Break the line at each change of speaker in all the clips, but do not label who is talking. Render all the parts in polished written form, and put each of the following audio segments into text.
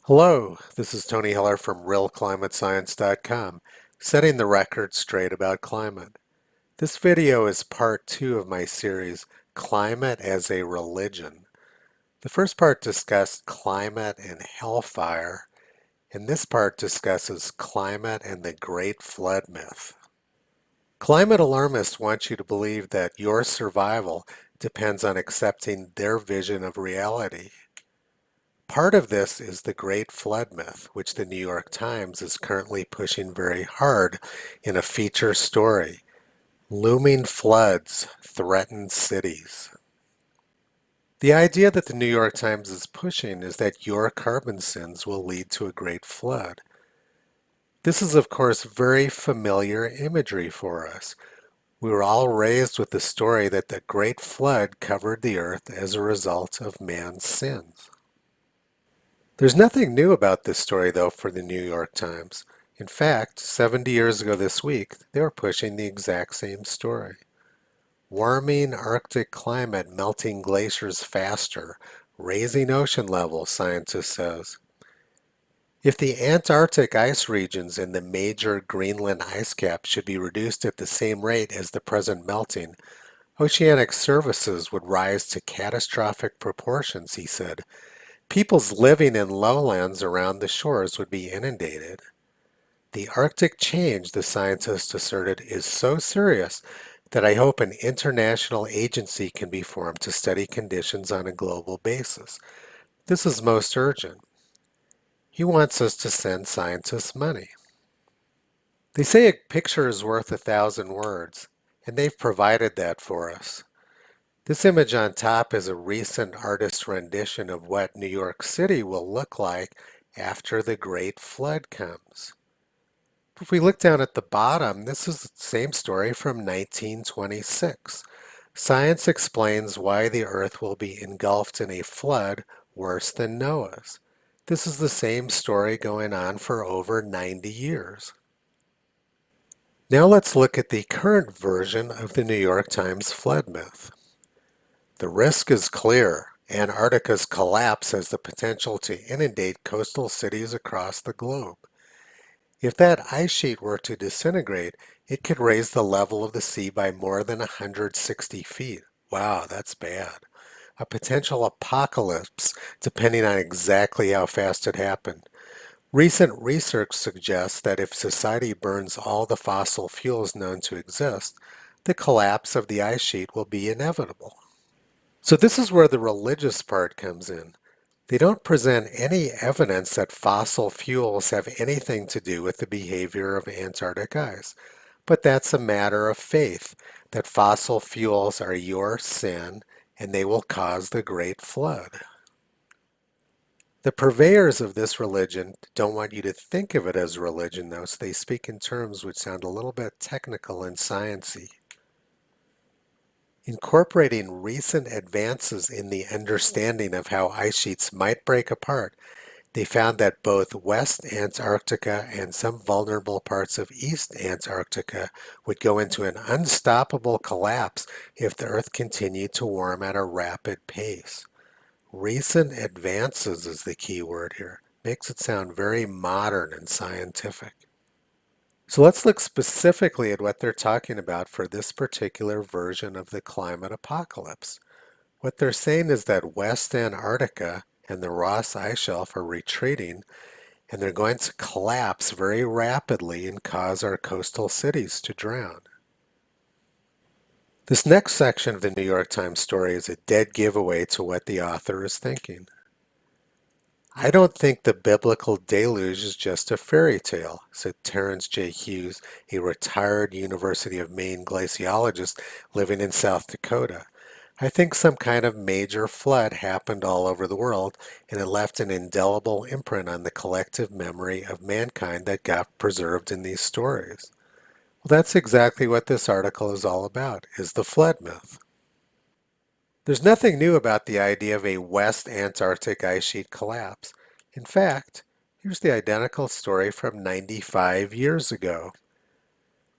Hello, this is Tony Heller from RealClimateScience.com, setting the record straight about climate. This video is part 2 of my series, Climate as a Religion. The first part discussed climate and hellfire, and this part discusses climate and the Great Flood myth. Climate alarmists want you to believe that your survival depends on accepting their vision of reality. Part of this is the Great Flood myth, which the New York Times is currently pushing very hard in a feature story. Looming floods threaten cities. The idea that the New York Times is pushing is that your carbon sins will lead to a great flood. This is, of course, very familiar imagery for us. We were all raised with the story that the Great Flood covered the earth as a result of man's sins. There's nothing new about this story, though, for the New York Times. In fact, 70 years ago this week, they were pushing the exact same story. Warming Arctic climate melting glaciers faster, raising ocean levels, scientists says. If the Antarctic ice regions and the major Greenland ice cap should be reduced at the same rate as the present melting, oceanic services would rise to catastrophic proportions, he said. Peoples living in lowlands around the shores would be inundated. The Arctic change, the scientist asserted, is so serious that I hope an international agency can be formed to study conditions on a global basis. This is most urgent. He wants us to send scientists money. They say a picture is worth 1,000 words, and they've provided that for us. This image on top is a recent artist rendition of what New York City will look like after the Great Flood comes. If we look down at the bottom, this is the same story from 1926. Science explains why the earth will be engulfed in a flood worse than Noah's. This is the same story going on for over 90 years. Now let's look at the current version of the New York Times flood myth. The risk is clear. Antarctica's collapse has the potential to inundate coastal cities across the globe. If that ice sheet were to disintegrate, it could raise the level of the sea by more than 160 feet. Wow, that's bad. A potential apocalypse, depending on exactly how fast it happened. Recent research suggests that if society burns all the fossil fuels known to exist, the collapse of the ice sheet will be inevitable. So this is where the religious part comes in. They don't present any evidence that fossil fuels have anything to do with the behavior of Antarctic ice. But that's a matter of faith, that fossil fuels are your sin and they will cause the Great Flood. The purveyors of this religion don't want you to think of it as religion, though, so they speak in terms which sound a little bit technical and sciencey. Incorporating recent advances in the understanding of how ice sheets might break apart, they found that both West Antarctica and some vulnerable parts of East Antarctica would go into an unstoppable collapse if the Earth continued to warm at a rapid pace. Recent advances is the key word here. Makes it sound very modern and scientific. So let's look specifically at what they're talking about for this particular version of the climate apocalypse. What they're saying is that West Antarctica and the Ross Ice Shelf are retreating, and they're going to collapse very rapidly and cause our coastal cities to drown. This next section of the New York Times story is a dead giveaway to what the author is thinking. I don't think the biblical deluge is just a fairy tale, said Terrence J. Hughes, a retired University of Maine glaciologist living in South Dakota. I think some kind of major flood happened all over the world, and it left an indelible imprint on the collective memory of mankind that got preserved in these stories. Well, that's exactly what this article is all about, is the flood myth. There's nothing new about the idea of a West Antarctic ice sheet collapse. In fact, here's the identical story from 95 years ago.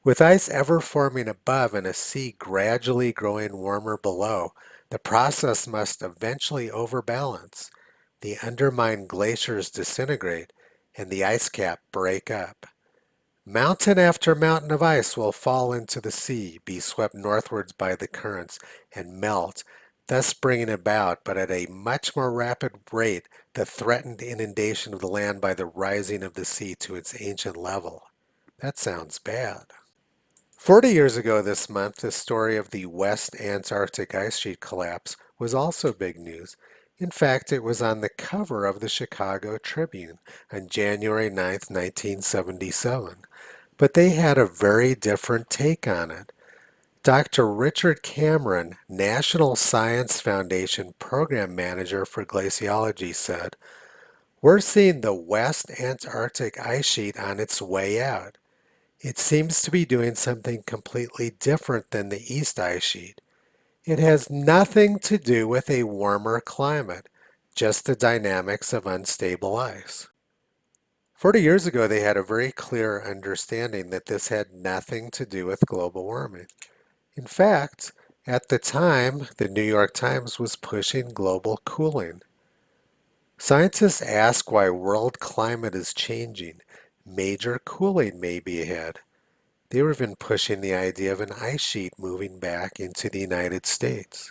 With ice ever forming above and a sea gradually growing warmer below, the process must eventually overbalance. the undermined glaciers disintegrate and the ice cap break up. Mountain after mountain of ice will fall into the sea, be swept northwards by the currents, and melt, thus bringing about, but at a much more rapid rate, the threatened inundation of the land by the rising of the sea to its ancient level. That sounds bad. 40 years ago this month, the story of the West Antarctic ice sheet collapse was also big news. In fact, it was on the cover of the Chicago Tribune on January 9, 1977. But they had a very different take on it. Dr. Richard Cameron, National Science Foundation Program Manager for Glaciology, said, "We're seeing the West Antarctic ice sheet on its way out. It seems to be doing something completely different than the East ice sheet. It has nothing to do with a warmer climate, just the dynamics of unstable ice." 40 years ago, they had a very clear understanding that this had nothing to do with global warming. In fact, at the time, the New York Times was pushing global cooling. Scientists ask why world climate is changing. Major cooling may be ahead. They were even pushing the idea of an ice sheet moving back into the United States.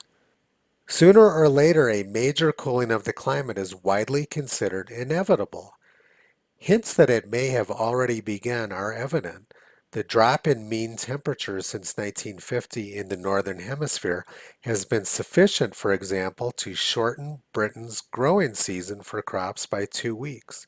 Sooner or later, a major cooling of the climate is widely considered inevitable. Hints that it may have already begun are evident. The drop in mean temperatures since 1950 in the Northern Hemisphere has been sufficient, for example, to shorten Britain's growing season for crops by 2 weeks.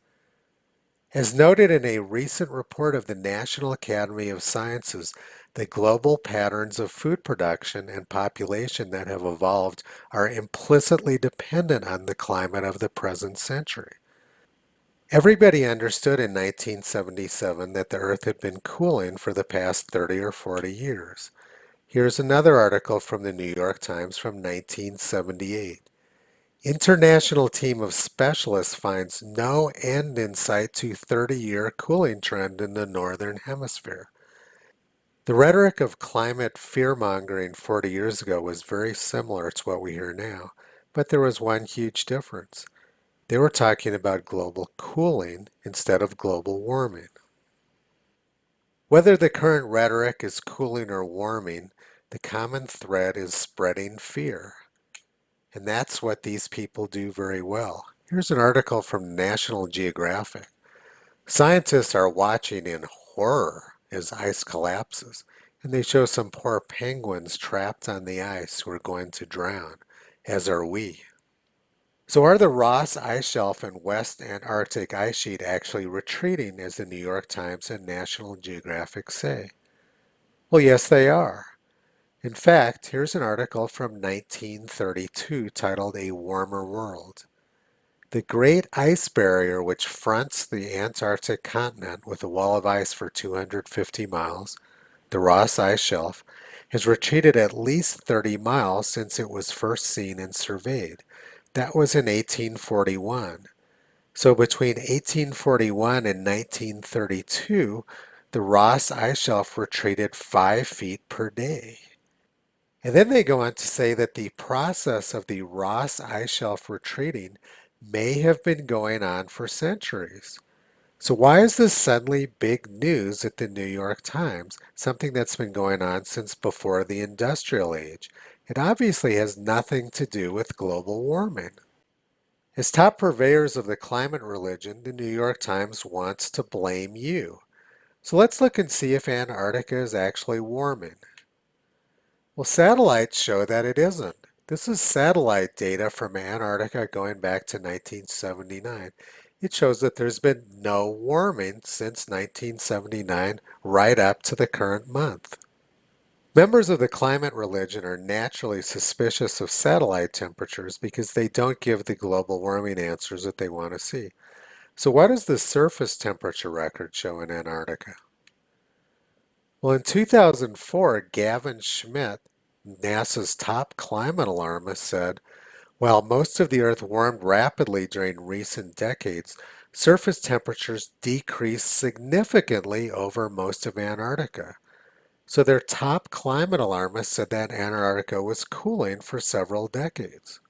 As noted in a recent report of the National Academy of Sciences, the global patterns of food production and population that have evolved are implicitly dependent on the climate of the present century. Everybody understood in 1977 that the Earth had been cooling for the past 30 or 40 years. Here's another article from the New York Times from 1978. International team of specialists finds no end in sight to 30-year cooling trend in the Northern Hemisphere. The rhetoric of climate fear-mongering 40 years ago was very similar to what we hear now, but there was one huge difference. They were talking about global cooling instead of global warming. Whether the current rhetoric is cooling or warming, the common thread is spreading fear. And that's what these people do very well. Here's an article from National Geographic. Scientists are watching in horror as ice collapses, and they show some poor penguins trapped on the ice who are going to drown, as are we. So are the Ross Ice Shelf and West Antarctic ice sheet actually retreating, as the New York Times and National Geographic say? Well, yes, they are. In fact, here's an article from 1932 titled A Warmer World. The Great Ice Barrier, which fronts the Antarctic continent with a wall of ice for 250 miles, the Ross Ice Shelf, has retreated at least 30 miles since it was first seen and surveyed. That was in 1841. So between 1841 and 1932, the Ross Ice Shelf retreated 5 feet per day. And then they go on to say that the process of the Ross Ice Shelf retreating may have been going on for centuries. So why is this suddenly big news at the New York Times, something that's been going on since before the industrial age? It obviously has nothing to do with global warming. As top purveyors of the climate religion, the New York Times wants to blame you. So let's look and see if Antarctica is actually warming. Well, satellites show that it isn't. This is satellite data from Antarctica going back to 1979. It shows that there's been no warming since 1979 right up to the current month. Members of the climate religion are naturally suspicious of satellite temperatures because they don't give the global warming answers that they want to see. So what does the surface temperature record show in Antarctica? Well, in 2004, Gavin Schmidt, NASA's top climate alarmist, said, while most of the Earth warmed rapidly during recent decades, surface temperatures decreased significantly over most of Antarctica. So their top climate alarmist said that Antarctica was cooling for several decades.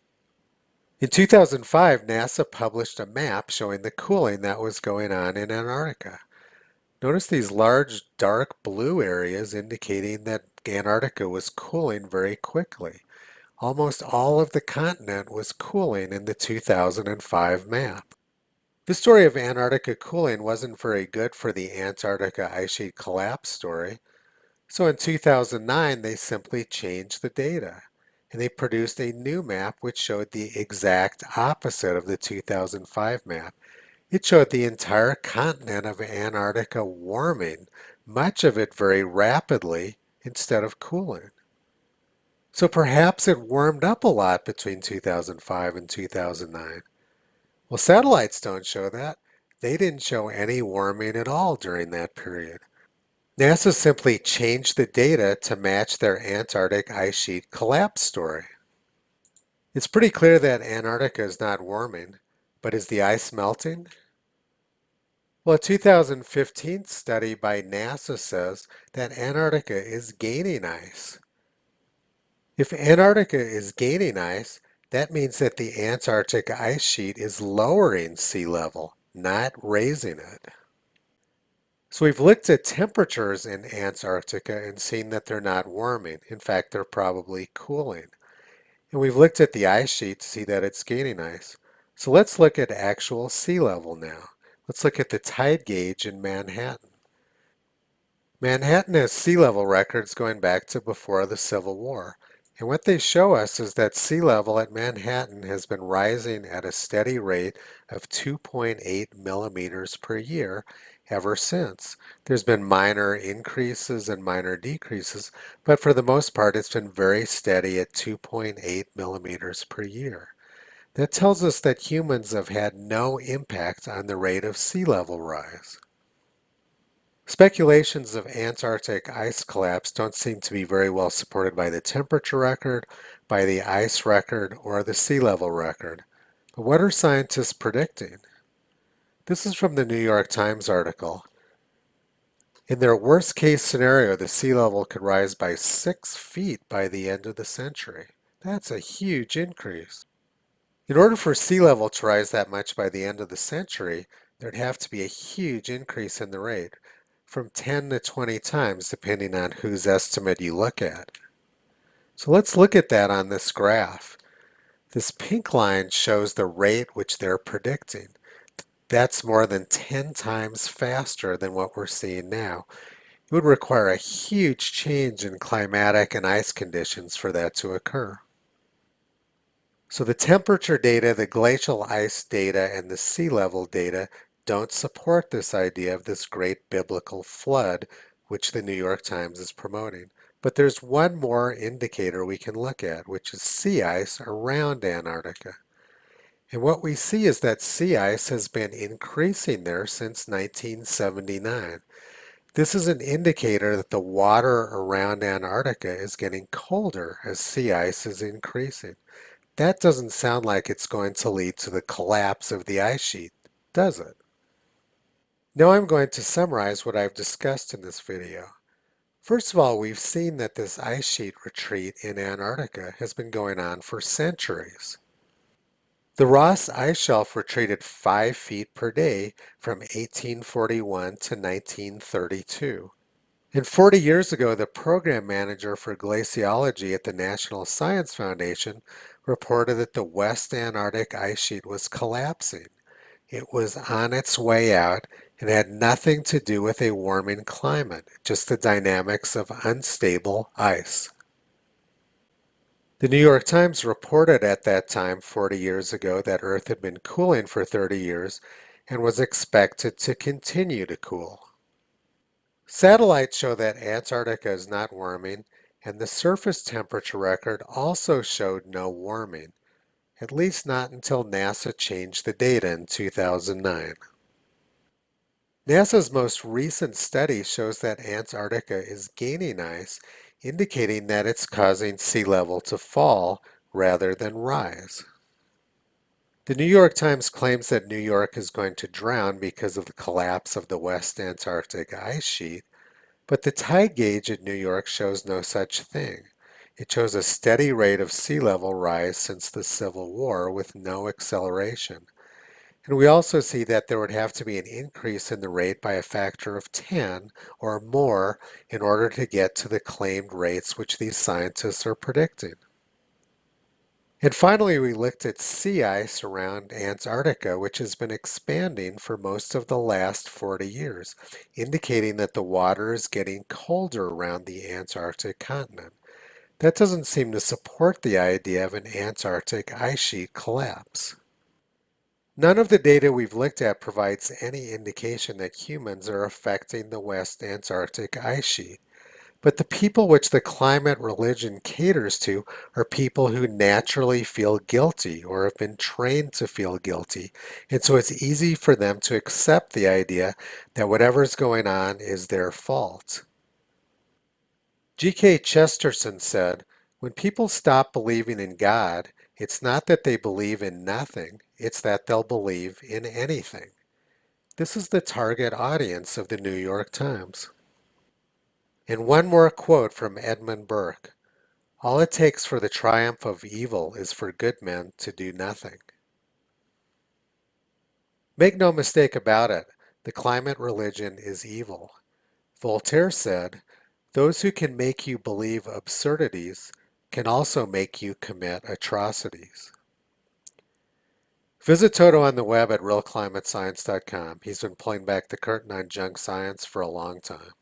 In 2005, NASA published a map showing the cooling that was going on in Antarctica. Notice these large dark blue areas indicating that Antarctica was cooling very quickly. Almost all of the continent was cooling in the 2005 map. The story of Antarctica cooling wasn't very good for the Antarctica ice sheet collapse story. So in 2009, they simply changed the data and they produced a new map which showed the exact opposite of the 2005 map. It showed the entire continent of Antarctica warming, much of it very rapidly instead of cooling. So perhaps it warmed up a lot between 2005 and 2009. Well, satellites don't show that. They didn't show any warming at all during that period. NASA simply changed the data to match their Antarctic ice sheet collapse story. It's pretty clear that Antarctica is not warming, but is the ice melting? Well, a 2015 study by NASA says that Antarctica is gaining ice. If Antarctica is gaining ice, that means that the Antarctic ice sheet is lowering sea level, not raising it. So we've looked at temperatures in Antarctica and seen that they're not warming. In fact, they're probably cooling. And we've looked at the ice sheet to see that it's gaining ice. So let's look at actual sea level now. Let's look at the tide gauge in Manhattan. Manhattan has sea level records going back to before the Civil War. And what they show us is that sea level at Manhattan has been rising at a steady rate of 2.8 millimeters per year ever since. There's been minor increases and minor decreases, but for the most part it's been very steady at 2.8 millimeters per year. That tells us that humans have had no impact on the rate of sea level rise. Speculations of Antarctic ice collapse don't seem to be very well supported by the temperature record, by the ice record, or the sea level record. But what are scientists predicting? This is from the New York Times article. In their worst case scenario, the sea level could rise by 6 feet by the end of the century. That's a huge increase. In order for sea level to rise that much by the end of the century, there'd have to be a huge increase in the rate, from 10 to 20 times depending on whose estimate you look at. So let's look at that on this graph. This pink line shows the rate which they're predicting. That's more than 10 times faster than what we're seeing now. It would require a huge change in climatic and ice conditions for that to occur. So the temperature data, the glacial ice data, and the sea level data don't support this idea of this great biblical flood, which the New York Times is promoting. But there's one more indicator we can look at, which is sea ice around Antarctica. And what we see is that sea ice has been increasing there since 1979. This is an indicator that the water around Antarctica is getting colder as sea ice is increasing. That doesn't sound like it's going to lead to the collapse of the ice sheet, does it? Now I'm going to summarize what I've discussed in this video. First of all, we've seen that this ice sheet retreat in Antarctica has been going on for centuries. The Ross Ice Shelf retreated 5 feet per day from 1841 to 1932. And 40 years ago, the program manager for glaciology at the National Science Foundation reported that the West Antarctic ice sheet was collapsing. It was on its way out and had nothing to do with a warming climate, just the dynamics of unstable ice. The New York Times reported at that time, 40 years ago, that Earth had been cooling for 30 years and was expected to continue to cool. Satellites show that Antarctica is not warming, and the surface temperature record also showed no warming, at least not until NASA changed the data in 2009. NASA's most recent study shows that Antarctica is gaining ice, indicating that it's causing sea level to fall rather than rise. The New York Times claims that New York is going to drown because of the collapse of the West Antarctic ice sheet, but the tide gauge at New York shows no such thing. It shows a steady rate of sea level rise since the Civil War with no acceleration. And we also see that there would have to be an increase in the rate by a factor of 10 or more in order to get to the claimed rates which these scientists are predicting. And finally, we looked at sea ice around Antarctica, which has been expanding for most of the last 40 years, indicating that the water is getting colder around the Antarctic continent. That doesn't seem to support the idea of an Antarctic ice sheet collapse. None of the data we've looked at provides any indication that humans are affecting the West Antarctic ice sheet. But the people which the climate religion caters to are people who naturally feel guilty or have been trained to feel guilty. And so it's easy for them to accept the idea that whatever's going on is their fault. G.K. Chesterton said, "When people stop believing in God, it's not that they believe in nothing, it's that they'll believe in anything." This is the target audience of the New York Times. And one more quote from Edmund Burke. "All it takes for the triumph of evil is for good men to do nothing." Make no mistake about it, the climate religion is evil. Voltaire said, "Those who can make you believe absurdities can also make you commit atrocities." Visit Toto on the web at realclimatescience.com. He's been pulling back the curtain on junk science for a long time.